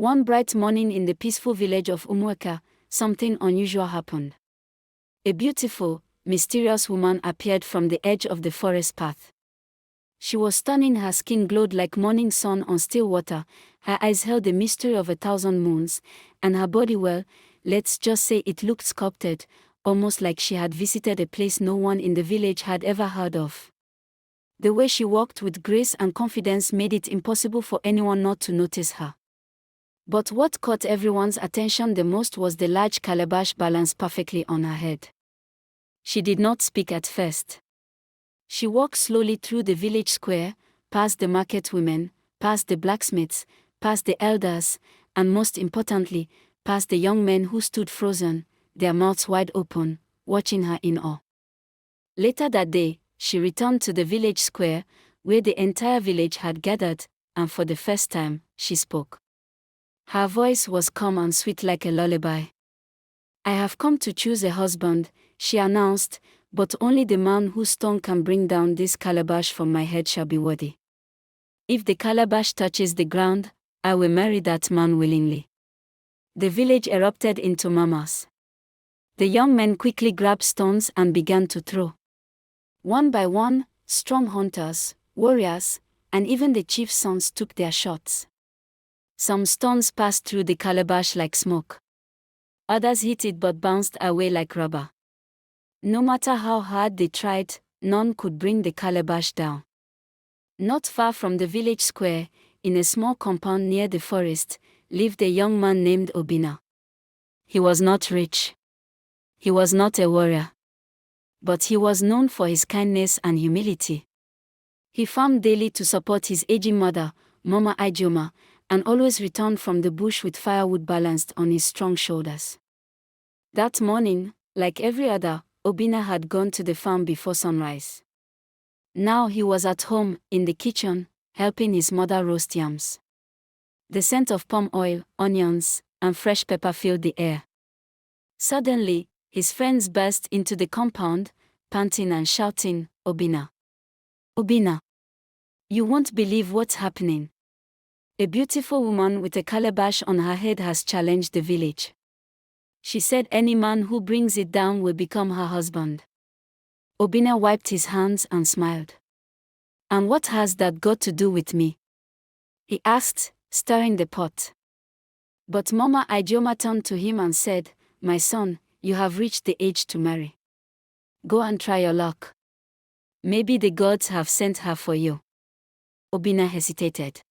One bright morning in the peaceful village of Umueka, something unusual happened. A beautiful, mysterious woman appeared from the edge of the forest path. She was stunning, her skin glowed like morning sun on still water, her eyes held the mystery of 1,000 moons, and her body, well, let's just say it looked sculpted, almost like she had visited a place no one in the village had ever heard of. The way she walked with grace and confidence made it impossible for anyone not to notice her. But what caught everyone's attention the most was the large calabash balanced perfectly on her head. She did not speak at first. She walked slowly through the village square, past the market women, past the blacksmiths, past the elders, and most importantly, past the young men who stood frozen, their mouths wide open, watching her in awe. Later that day, she returned to the village square, where the entire village had gathered, and for the first time, she spoke. Her voice was calm and sweet like a lullaby. "I have come to choose a husband," she announced, "but only the man whose stone can bring down this calabash from my head shall be worthy. If the calabash touches the ground, I will marry that man willingly." The village erupted into murmurs. The young men quickly grabbed stones and began to throw. One by one, strong hunters, warriors, and even the chief's sons took their shots. Some stones passed through the calabash like smoke. Others hit it but bounced away like rubber. No matter how hard they tried, none could bring the calabash down. Not far from the village square, in a small compound near the forest, lived a young man named Obinna. He was not rich. He was not a warrior. But he was known for his kindness and humility. He farmed daily to support his aging mother, Mama Ijeoma, and always returned from the bush with firewood balanced on his strong shoulders. That morning, like every other, Obinna had gone to the farm before sunrise. Now he was at home, in the kitchen, helping his mother roast yams. The scent of palm oil, onions, and fresh pepper filled the air. Suddenly, his friends burst into the compound, panting and shouting, "Obinna! Obinna! You won't believe what's happening. A beautiful woman with a calabash on her head has challenged the village. She said any man who brings it down will become her husband." Obinna wiped his hands and smiled. "And what has that got to do with me?" he asked, stirring the pot. But Mama Ijeoma turned to him and said, "My son, you have reached the age to marry. Go and try your luck. Maybe the gods have sent her for you." Obinna hesitated.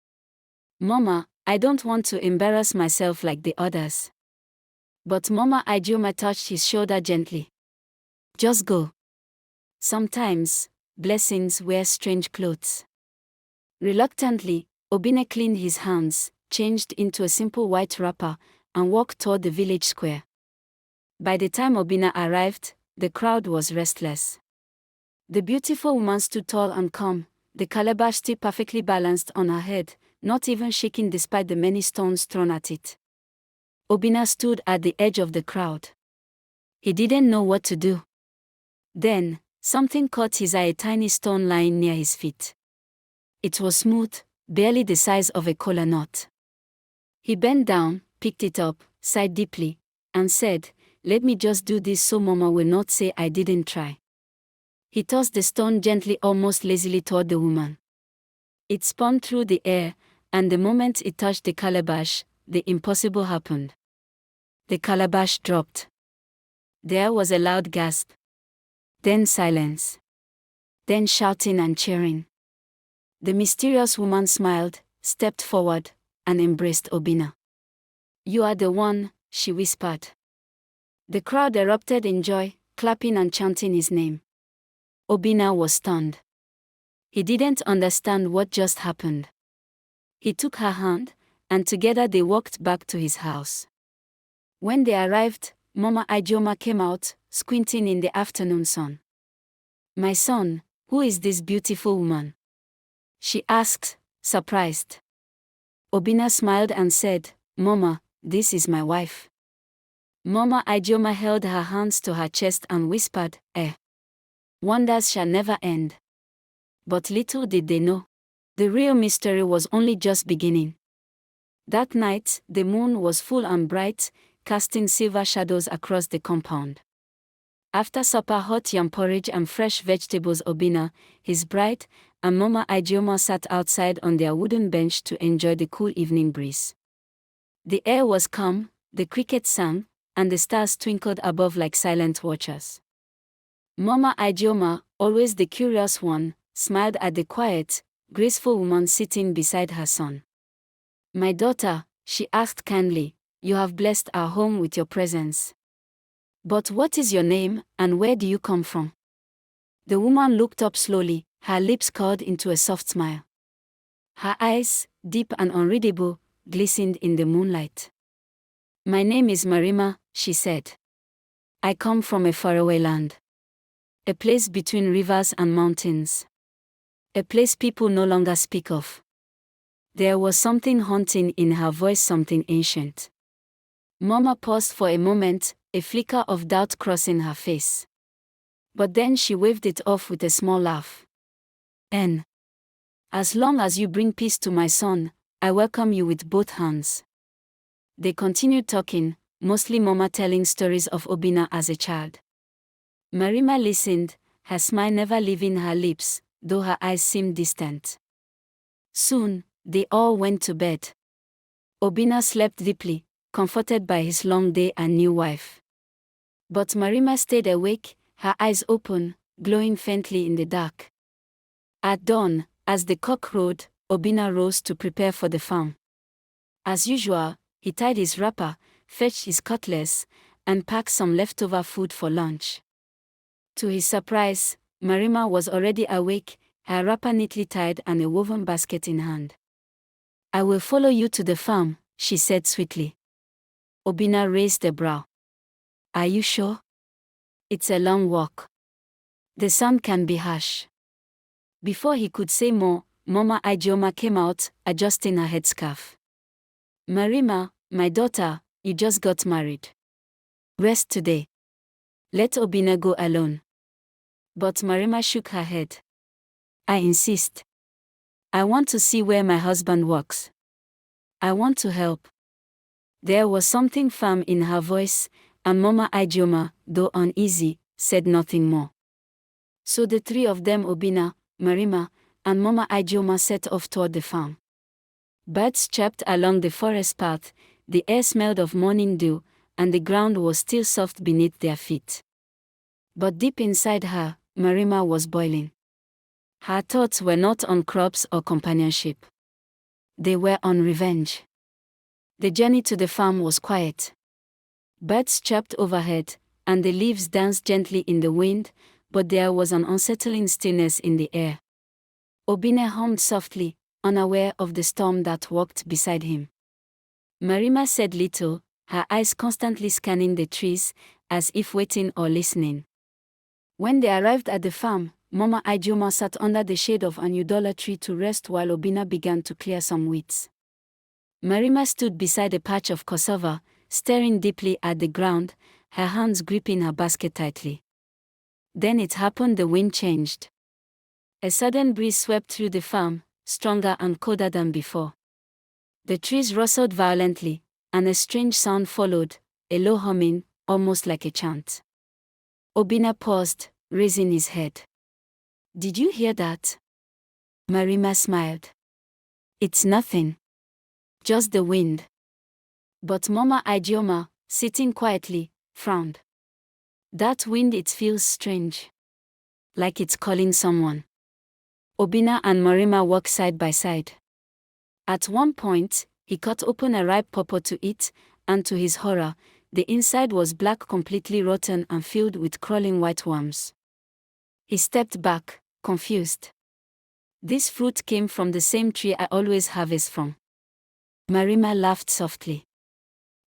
"Mama, I don't want to embarrass myself like the others." But Mama Ijeoma touched his shoulder gently. "Just go. Sometimes, blessings wear strange clothes." Reluctantly, Obinna cleaned his hands, changed into a simple white wrapper, and walked toward the village square. By the time Obinna arrived, the crowd was restless. The beautiful woman stood tall and calm, the calabash still perfectly balanced on her head, not even shaking despite the many stones thrown at it. Obinna stood at the edge of the crowd. He didn't know what to do. Then, something caught his eye, a tiny stone lying near his feet. It was smooth, barely the size of a kola nut. He bent down, picked it up, sighed deeply, and said, "Let me just do this so Mama will not say I didn't try." He tossed the stone gently, almost lazily, toward the woman. It spun through the air, and the moment it touched the calabash, the impossible happened. The calabash dropped. There was a loud gasp. Then silence. Then shouting and cheering. The mysterious woman smiled, stepped forward, and embraced Obinna. "You are the one," she whispered. The crowd erupted in joy, clapping and chanting his name. Obinna was stunned. He didn't understand what just happened. He took her hand, and together they walked back to his house. When they arrived, Mama Ijeoma came out, squinting in the afternoon sun. "My son, who is this beautiful woman?" she asked, surprised. Obinna smiled and said, "Mama, this is my wife." Mama Ijeoma held her hands to her chest and whispered, Wonders shall never end." But little did they know, the real mystery was only just beginning. That night, the moon was full and bright, casting silver shadows across the compound. After supper, hot yam porridge and fresh vegetables. Obinna, his bride, and Mama Ijeoma sat outside on their wooden bench to enjoy the cool evening breeze. The air was calm, the crickets sang, and the stars twinkled above like silent watchers. Mama Ijeoma, always the curious one, smiled at the quiet, graceful woman sitting beside her son. "My daughter," she asked kindly, "you have blessed our home with your presence. But what is your name, and where do you come from?" The woman looked up slowly, her lips curled into a soft smile. Her eyes, deep and unreadable, glistened in the moonlight. "My name is Marima," she said. "I come from a faraway land. A place between rivers and mountains. A place people no longer speak of." There was something haunting in her voice, something ancient. Mama paused for a moment, a flicker of doubt crossing her face. But then she waved it off with a small laugh. "And as long as you bring peace to my son, I welcome you with both hands." They continued talking, mostly Mama telling stories of Obinna as a child. Marima listened, her smile never leaving her lips, though her eyes seemed distant. Soon, they all went to bed. Obinna slept deeply, comforted by his long day and new wife. But Marima stayed awake, her eyes open, glowing faintly in the dark. At dawn, as the cock crowed, Obinna rose to prepare for the farm. As usual, he tied his wrapper, fetched his cutlass, and packed some leftover food for lunch. To his surprise, Marima was already awake, her wrapper neatly tied and a woven basket in hand. "I will follow you to the farm," she said sweetly. Obinna raised a brow. "Are you sure? It's a long walk. The sun can be harsh." Before he could say more, Mama Ijeoma came out, adjusting her headscarf. "Marima, my daughter, you just got married. Rest today. Let Obinna go alone." But Marima shook her head. "I insist. I want to see where my husband works. I want to help." There was something firm in her voice, and Mama Ijeoma, though uneasy, said nothing more. So the three of them, Obinna, Marima, and Mama Ijeoma, set off toward the farm. Birds chirped along the forest path, the air smelled of morning dew, and the ground was still soft beneath their feet. But deep inside her, Marima was boiling. Her thoughts were not on crops or companionship. They were on revenge. The journey to the farm was quiet. Birds chirped overhead, and the leaves danced gently in the wind, but there was an unsettling stillness in the air. Obinna hummed softly, unaware of the storm that walked beside him. Marima said little, her eyes constantly scanning the trees, as if waiting or listening. When they arrived at the farm, Mama Ijeoma sat under the shade of an udala tree to rest while Obinna began to clear some weeds. Marima stood beside a patch of cassava, staring deeply at the ground, her hands gripping her basket tightly. Then it happened, the wind changed. A sudden breeze swept through the farm, stronger and colder than before. The trees rustled violently, and a strange sound followed, a low humming, almost like a chant. Obinna paused, raising his head. "Did you hear that?" Marima smiled. "It's nothing. Just the wind." But Mama Ijeoma, sitting quietly, frowned. "That wind, it feels strange. Like it's calling someone." Obinna and Marima walked side by side. At one point, he cut open a ripe pawpaw to eat, and to his horror, the inside was black, completely rotten and filled with crawling white worms. He stepped back, confused. "This fruit came from the same tree I always harvest from." Marima laughed softly.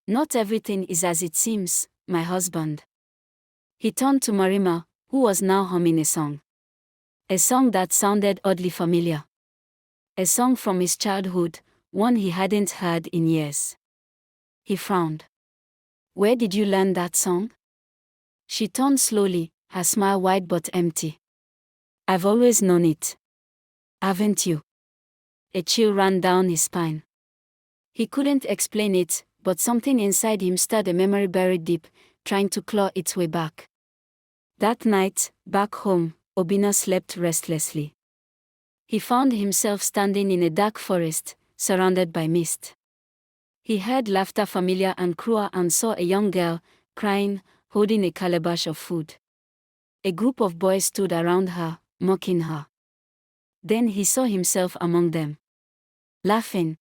"Not everything is as it seems, my husband." He turned to Marima, who was now humming a song. A song that sounded oddly familiar. A song from his childhood, one he hadn't heard in years. He frowned. "Where did you learn that song?" She turned slowly, her smile wide but empty. "I've always known it. Haven't you?" A chill ran down his spine. He couldn't explain it, but something inside him stirred a memory buried deep, trying to claw its way back. That night, back home, Obinna slept restlessly. He found himself standing in a dark forest, surrounded by mist. He heard laughter familiar and cruel and saw a young girl, crying, holding a calabash of food. A group of boys stood around her, mocking her. Then he saw himself among them, laughing.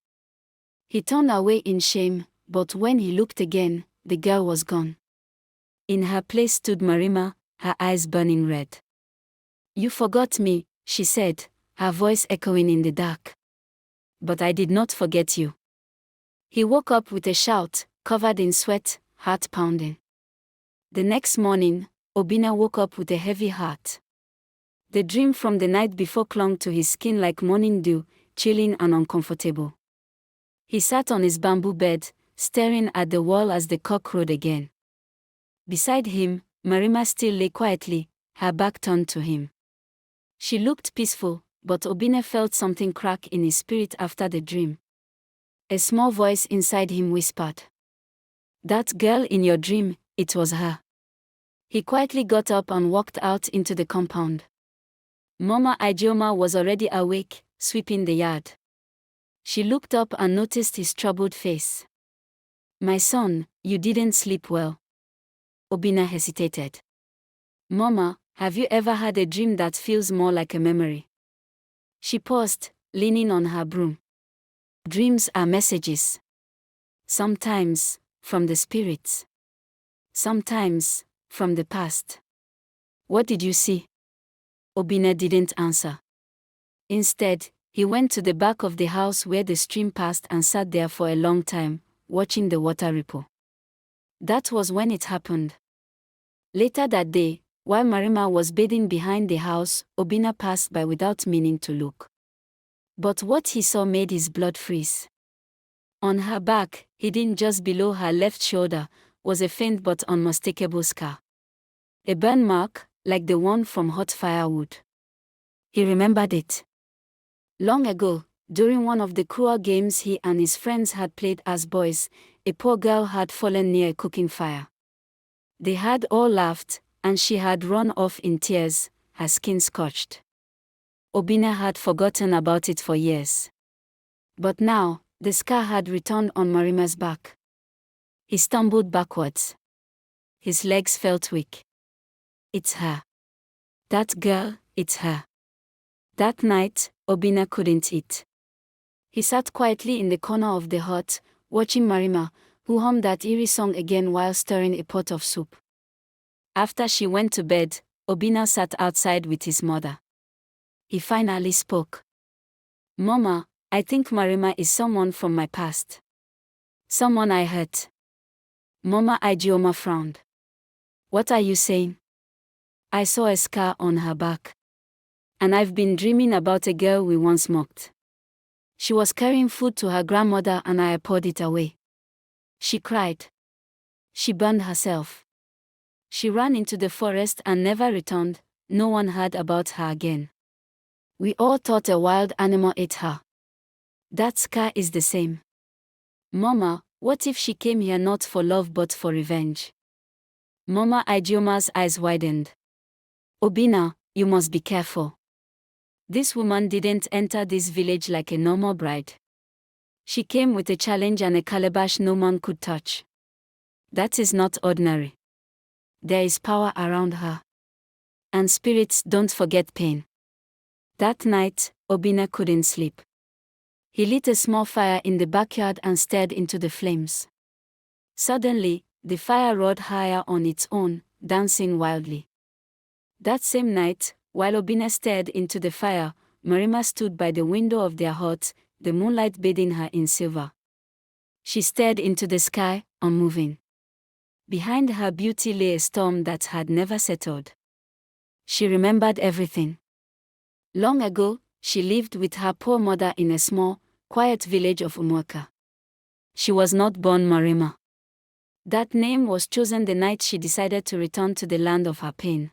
He turned away in shame, but when he looked again, the girl was gone. In her place stood Marima, her eyes burning red. "You forgot me," she said, her voice echoing in the dark. "But I did not forget you." He woke up with a shout, covered in sweat, heart pounding. The next morning, Obinna woke up with a heavy heart. The dream from the night before clung to his skin like morning dew, chilling and uncomfortable. He sat on his bamboo bed, staring at the wall as the cock crowed again. Beside him, Marima still lay quietly, her back turned to him. She looked peaceful, but Obinna felt something crack in his spirit after the dream. A small voice inside him whispered, "That girl in your dream, it was her." He quietly got up and walked out into the compound. Mama Ijeoma was already awake, sweeping the yard. She looked up and noticed his troubled face. "My son, you didn't sleep well." Obinna hesitated. "Mama, have you ever had a dream that feels more like a memory?" She paused, leaning on her broom. "Dreams are messages. Sometimes, from the spirits. Sometimes, from the past." "What did you see?" Obinna didn't answer. Instead, he went to the back of the house where the stream passed and sat there for a long time, watching the water ripple. That was when it happened. Later that day, while Marima was bathing behind the house, Obinna passed by without meaning to look. But what he saw made his blood freeze. On her back, hidden just below her left shoulder, was a faint but unmistakable scar. A burn mark, like the one from hot firewood. He remembered it. Long ago, during one of the cruel games he and his friends had played as boys, a poor girl had fallen near a cooking fire. They had all laughed, and she had run off in tears, her skin scorched. Obinna had forgotten about it for years. But now, the scar had returned on Marima's back. He stumbled backwards. His legs felt weak. "It's her. That girl, it's her." That night, Obinna couldn't eat. He sat quietly in the corner of the hut, watching Marima, who hummed that eerie song again while stirring a pot of soup. After she went to bed, Obinna sat outside with his mother. He finally spoke. "Mama, I think Marima is someone from my past. Someone I hurt." Mama Ijeoma frowned. "What are you saying?" "I saw a scar on her back. And I've been dreaming about a girl we once mocked. She was carrying food to her grandmother and I poured it away. She cried. She burned herself. She ran into the forest and never returned. No one heard about her again. We all thought a wild animal ate her. That scar is the same. Mama, what if she came here not for love but for revenge?" Mama Ijeoma's eyes widened. "Obinna, you must be careful. This woman didn't enter this village like a normal bride. She came with a challenge and a calabash no man could touch. That is not ordinary. There is power around her. And spirits don't forget pain." That night, Obinna couldn't sleep. He lit a small fire in the backyard and stared into the flames. Suddenly, the fire roared higher on its own, dancing wildly. That same night, while Obinna stared into the fire, Marima stood by the window of their hut, the moonlight bathing her in silver. She stared into the sky, unmoving. Behind her beauty lay a storm that had never settled. She remembered everything. Long ago, she lived with her poor mother in a small, quiet village of Umuaka. She was not born Marima. That name was chosen the night she decided to return to the land of her pain.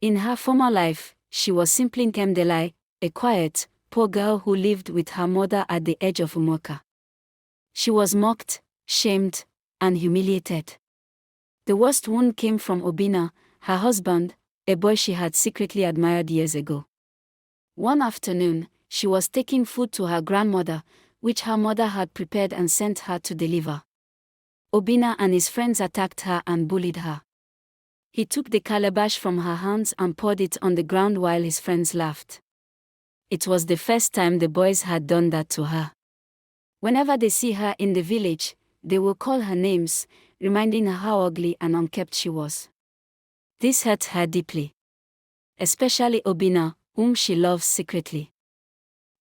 In her former life, she was simply Nkemdelai, a quiet, poor girl who lived with her mother at the edge of Umuaka. She was mocked, shamed, and humiliated. The worst wound came from Obinna, her husband, a boy she had secretly admired years ago. One afternoon, she was taking food to her grandmother, which her mother had prepared and sent her to deliver. Obinna and his friends attacked her and bullied her. He took the calabash from her hands and poured it on the ground while his friends laughed. It was the first time the boys had done that to her. Whenever they see her in the village, they will call her names, reminding her how ugly and unkempt she was. This hurt her deeply. Especially Obinna, whom she loves secretly.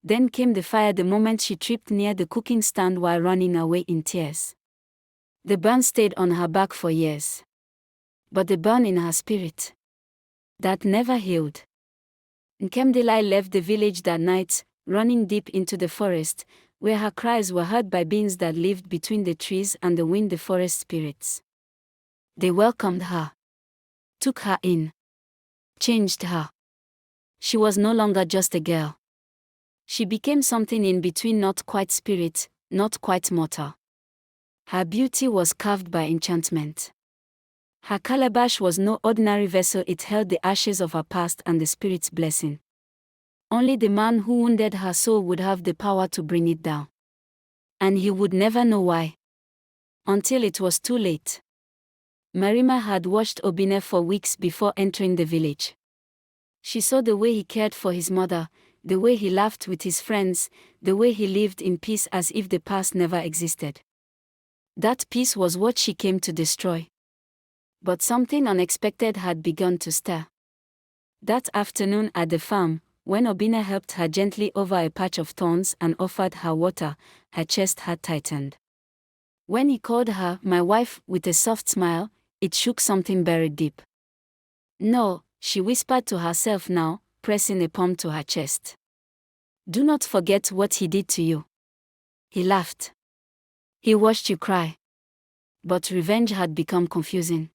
Then came the fire the moment she tripped near the cooking stand while running away in tears. The burn stayed on her back for years. But the burn in her spirit, that never healed. Nkemdelai left the village that night, running deep into the forest, where her cries were heard by beings that lived between the trees and the wind, the forest spirits. They welcomed her, took her in, changed her. She was no longer just a girl. She became something in between, not quite spirit, not quite mortal. Her beauty was carved by enchantment. Her calabash was no ordinary vessel, it held the ashes of her past and the spirit's blessing. Only the man who wounded her soul would have the power to bring it down. And he would never know why. Until it was too late. Marima had watched Obinna for weeks before entering the village. She saw the way he cared for his mother, the way he laughed with his friends, the way he lived in peace as if the past never existed. That peace was what she came to destroy. But something unexpected had begun to stir. That afternoon at the farm, when Obinna helped her gently over a patch of thorns and offered her water, her chest had tightened. When he called her "my wife" with a soft smile, it shook something buried deep. "No," she whispered to herself now, pressing a palm to her chest. "Do not forget what he did to you." He laughed. "He watched you cry." But revenge had become confusing.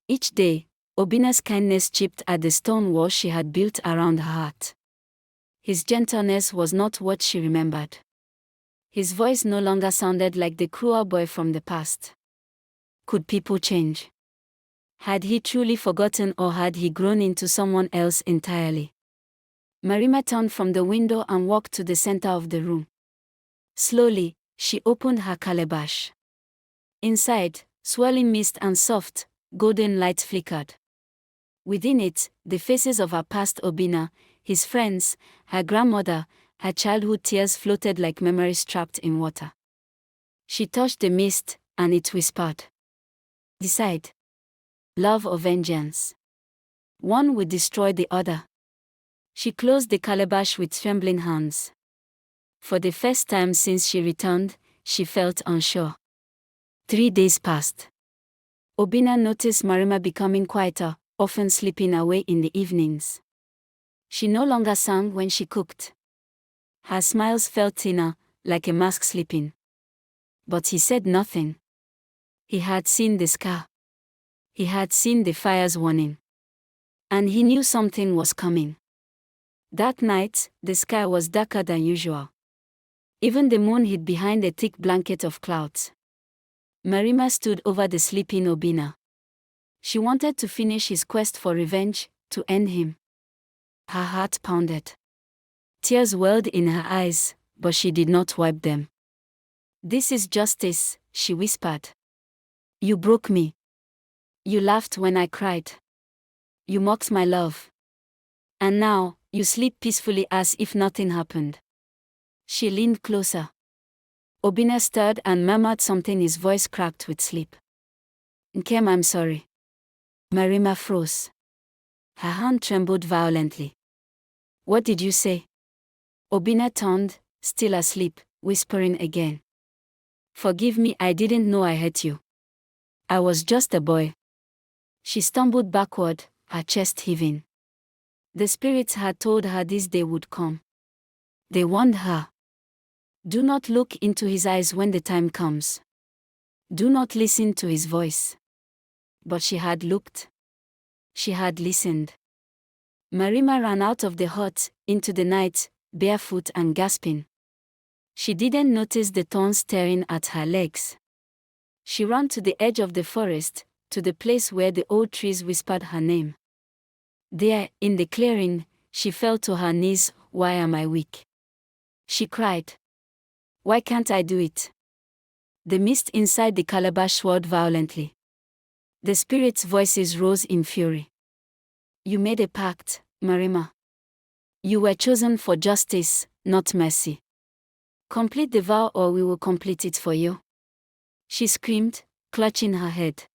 Each day, Obinna's kindness chipped at the stone wall she had built around her heart. His gentleness was not what she remembered. His voice no longer sounded like the cruel boy from the past. Could people change? Had he truly forgotten, or had he grown into someone else entirely? Marima turned from the window and walked to the center of the room. Slowly, she opened her calabash. Inside, swirling mist and soft, golden light flickered. Within it, the faces of her past Obinna, his friends, her grandmother, her childhood tears floated like memories trapped in water. She touched the mist, and it whispered. Decide. Love or vengeance? One would destroy the other. She closed the calabash with trembling hands. For the first time since she returned, she felt unsure. 3 days passed. Obinna noticed Marima becoming quieter, often slipping away in the evenings. She no longer sang when she cooked. Her smiles felt thinner, like a mask slipping. But he said nothing. He had seen the scar. He had seen the fire's warning. And he knew something was coming. That night, the sky was darker than usual. Even the moon hid behind a thick blanket of clouds. Marima stood over the sleeping Obinna. She wanted to finish his quest for revenge, to end him. Her heart pounded. Tears welled in her eyes, but she did not wipe them. "This is justice," she whispered. "You broke me. You laughed when I cried. You mocked my love. And now, you sleep peacefully as if nothing happened." She leaned closer. Obinna stirred and murmured something, his voice cracked with sleep. "Nkem, I'm sorry." Marima froze. Her hand trembled violently. "What did you say?" Obinna turned, still asleep, whispering again. "Forgive me, I didn't know I hurt you. I was just a boy." She stumbled backward, her chest heaving. The spirits had told her this day would come. They warned her. Do not look into his eyes when the time comes. Do not listen to his voice. But she had looked. She had listened. Marima ran out of the hut, into the night, barefoot and gasping. She didn't notice the thorns tearing at her legs. She ran to the edge of the forest, to the place where the old trees whispered her name. There, in the clearing, she fell to her knees. "Why am I weak?" she cried. "Why can't I do it?" The mist inside the calabash swirled violently. The spirits' voices rose in fury. "You made a pact, Marima. You were chosen for justice, not mercy. Complete the vow or we will complete it for you," she screamed, clutching her head.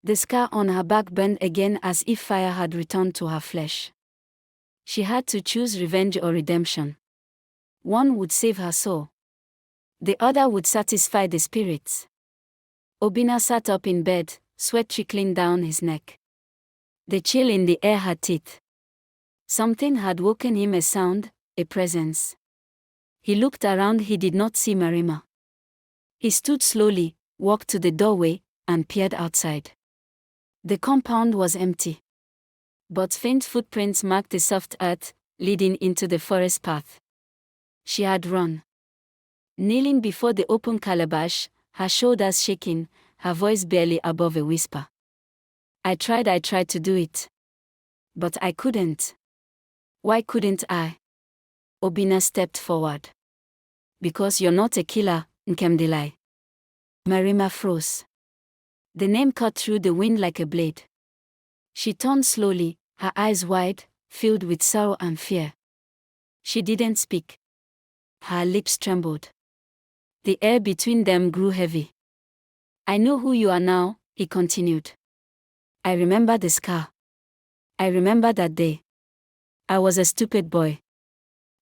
The scar on her back burned again as if fire had returned to her flesh. She had to choose revenge or redemption. One would save her soul. The other would satisfy the spirits. Obinna sat up in bed, sweat trickling down his neck. The chill in the air had teeth. Something had woken him, a sound, a presence. He looked around. He did not see Marima. He stood slowly, walked to the doorway, and peered outside. The compound was empty. But faint footprints marked the soft earth, leading into the forest path. She had run. Kneeling before the open calabash, her shoulders shaking, her voice barely above a whisper. I tried to do it. But I couldn't." "Why couldn't I?" Obinna stepped forward. "Because you're not a killer, Nkemdelai." Marima froze. The name cut through the wind like a blade. She turned slowly, her eyes wide, filled with sorrow and fear. She didn't speak. Her lips trembled. The air between them grew heavy. "I know who you are now," he continued. "I remember the scar. I remember that day. I was a stupid boy.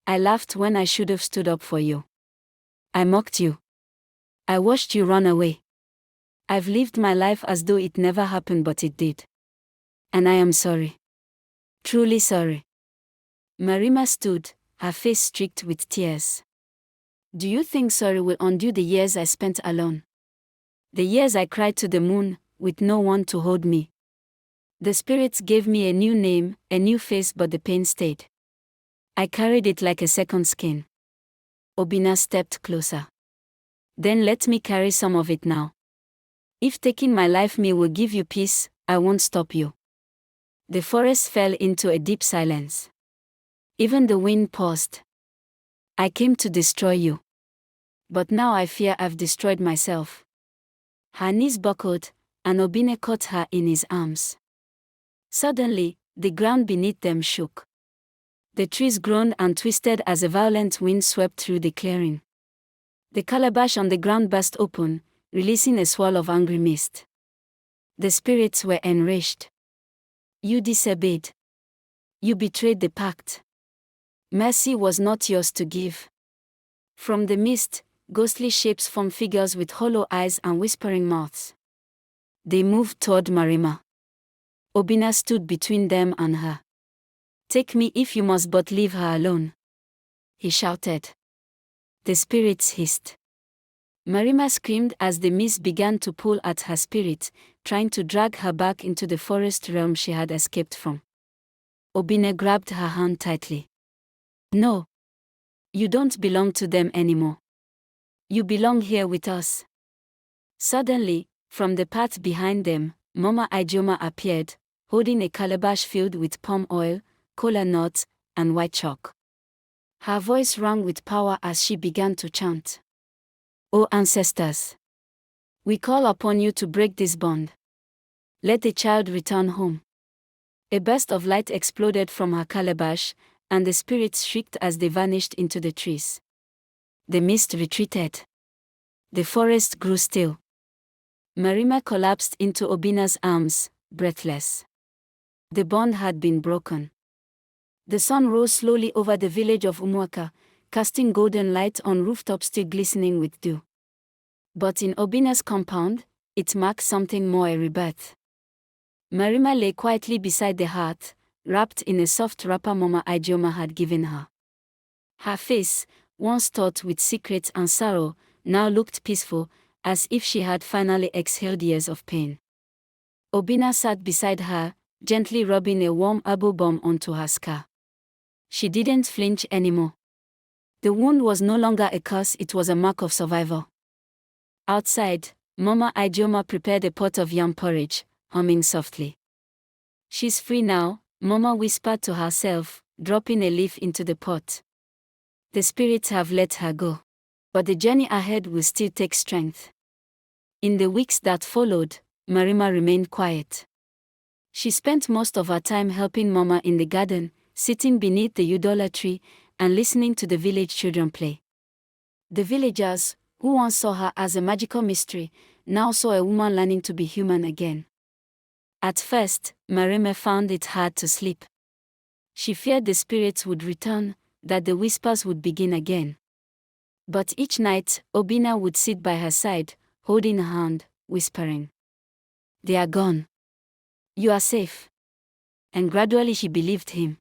I laughed when I should have stood up for you. I mocked you. I watched you run away. I've lived my life as though it never happened, but it did. And I am sorry. Truly sorry." Marima stood, her face streaked with tears. "Do you think sorry will undo the years I spent alone? The years I cried to the moon, with no one to hold me? The spirits gave me a new name, a new face, but the pain stayed. I carried it like a second skin." Obinna stepped closer. "Then let me carry some of it now. If taking my life will give you peace, I won't stop you." The forest fell into a deep silence. Even the wind paused. "I came to destroy you. But now I fear I've destroyed myself." Her knees buckled, and Obinna caught her in his arms. Suddenly, the ground beneath them shook. The trees groaned and twisted as a violent wind swept through the clearing. The calabash on the ground burst open, releasing a swirl of angry mist. The spirits were enraged. "You disobeyed. You betrayed the pact. Mercy was not yours to give." From the mist, ghostly shapes formed, figures with hollow eyes and whispering mouths. They moved toward Marima. Obinna stood between them and her. "Take me if you must, but leave her alone," he shouted. The spirits hissed. Marima screamed as the mist began to pull at her spirit, trying to drag her back into the forest realm she had escaped from. Obinna grabbed her hand tightly. "No. You don't belong to them anymore. You belong here with us." Suddenly, from the path behind them, Mama Ijeoma appeared, holding a calabash filled with palm oil, kola nuts, and white chalk. Her voice rang with power as she began to chant. "O ancestors, we call upon you to break this bond. Let the child return home." A burst of light exploded from her calabash, and the spirits shrieked as they vanished into the trees. The mist retreated. The forest grew still. Marima collapsed into Obinna's arms, breathless. The bond had been broken. The sun rose slowly over the village of Umuaka, casting golden light on rooftops still glistening with dew. But in Obinna's compound, it marked something more, a rebirth. Marima lay quietly beside the hearth, wrapped in a soft wrapper Mama Ijeoma had given her. Her face, once taut with secrets and sorrow, now looked peaceful, as if she had finally exhaled years of pain. Obinna sat beside her, gently rubbing a warm herbal balm onto her scar. She didn't flinch anymore. The wound was no longer a curse, it was a mark of survival. Outside, Mama Ijeoma prepared a pot of yam porridge, humming softly. She's free now, Mama whispered to herself, dropping a leaf into the pot. The spirits have let her go. But the journey ahead will still take strength. In the weeks that followed, Marima remained quiet. She spent most of her time helping Mama in the garden, sitting beneath the Udola tree, and listening to the village children play. The villagers, who once saw her as a magical mystery, now saw a woman learning to be human again. At first, Marima found it hard to sleep. She feared the spirits would return, that the whispers would begin again. But each night, Obinna would sit by her side, holding her hand, whispering, "They are gone. You are safe." And gradually she believed him.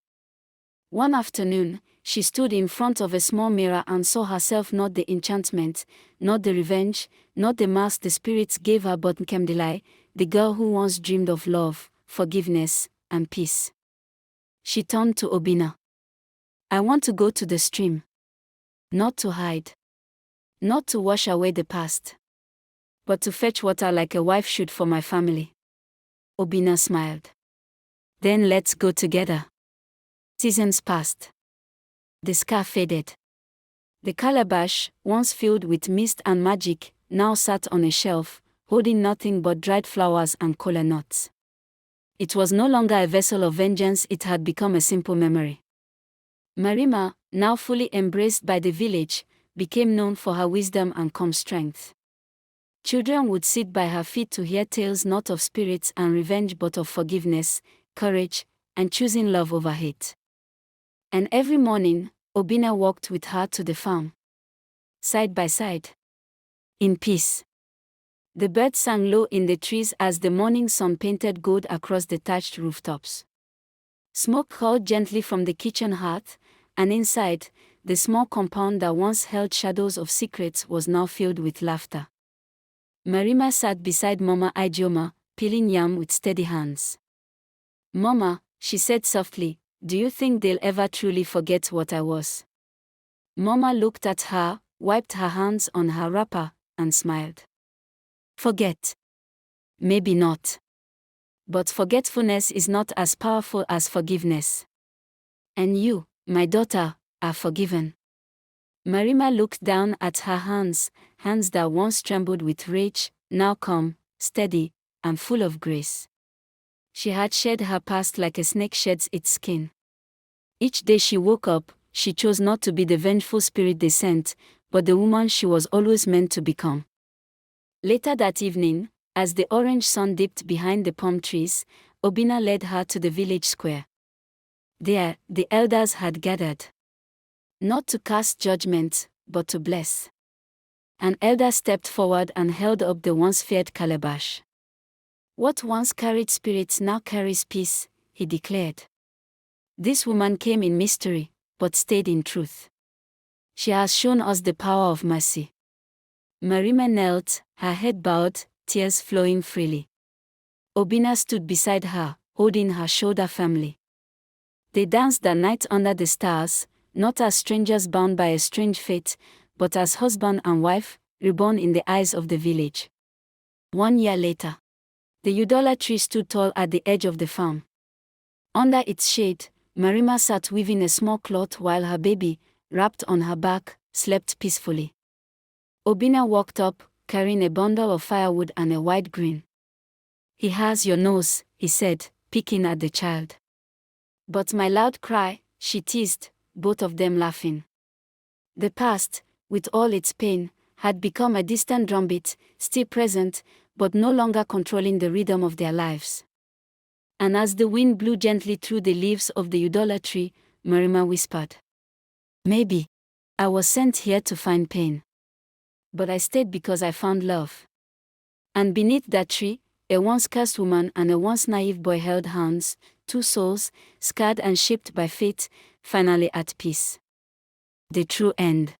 One afternoon, she stood in front of a small mirror and saw herself, not the enchantment, not the revenge, not the mask the spirits gave her, but Nkemdelai, the girl who once dreamed of love, forgiveness, and peace. She turned to Obinna. "I want to go to the stream. Not to hide. Not to wash away the past. But to fetch water like a wife should for my family." Obinna smiled. "Then let's go together." Seasons passed. The scar faded. The calabash, once filled with mist and magic, now sat on a shelf, holding nothing but dried flowers and kola nuts. It was no longer a vessel of vengeance, it had become a simple memory. Marima, now fully embraced by the village, became known for her wisdom and calm strength. Children would sit by her feet to hear tales not of spirits and revenge but of forgiveness, courage, and choosing love over hate. And every morning, Obinna walked with her to the farm. Side by side. In peace. The birds sang low in the trees as the morning sun painted gold across the thatched rooftops. Smoke curled gently from the kitchen hearth, and inside, the small compound that once held shadows of secrets was now filled with laughter. Marima sat beside Mama Ijeoma, peeling yam with steady hands. "Mama," she said softly, "do you think they'll ever truly forget what I was?" Mama looked at her, wiped her hands on her wrapper, and smiled. "Forget? Maybe not. But forgetfulness is not as powerful as forgiveness. And you, my daughter, are forgiven." Marima looked down at her hands, hands that once trembled with rage, now calm, steady, and full of grace. She had shed her past like a snake sheds its skin. Each day she woke up, she chose not to be the vengeful spirit they sent, but the woman she was always meant to become. Later that evening, as the orange sun dipped behind the palm trees, Obinna led her to the village square. There, the elders had gathered. Not to cast judgment, but to bless. An elder stepped forward and held up the once feared calabash. "What once carried spirits now carries peace," he declared. "This woman came in mystery, but stayed in truth. She has shown us the power of mercy." Marima knelt, her head bowed, tears flowing freely. Obinna stood beside her, holding her shoulder firmly. They danced that night under the stars, not as strangers bound by a strange fate, but as husband and wife, reborn in the eyes of the village. 1 year later, the Udola tree stood tall at the edge of the farm. Under its shade, Marima sat weaving a small cloth while her baby, wrapped on her back, slept peacefully. Obinna walked up, carrying a bundle of firewood and a wide grin. "He has your nose," he said, picking at the child. "But my loud cry," she teased, both of them laughing. The past, with all its pain, had become a distant drumbeat, still present, but no longer controlling the rhythm of their lives. And as the wind blew gently through the leaves of the Udola tree, Marima whispered, "Maybe I was sent here to find pain. But I stayed because I found love." And beneath that tree, a once cursed woman and a once naive boy held hands, two souls, scarred and shaped by fate, finally at peace. The true end.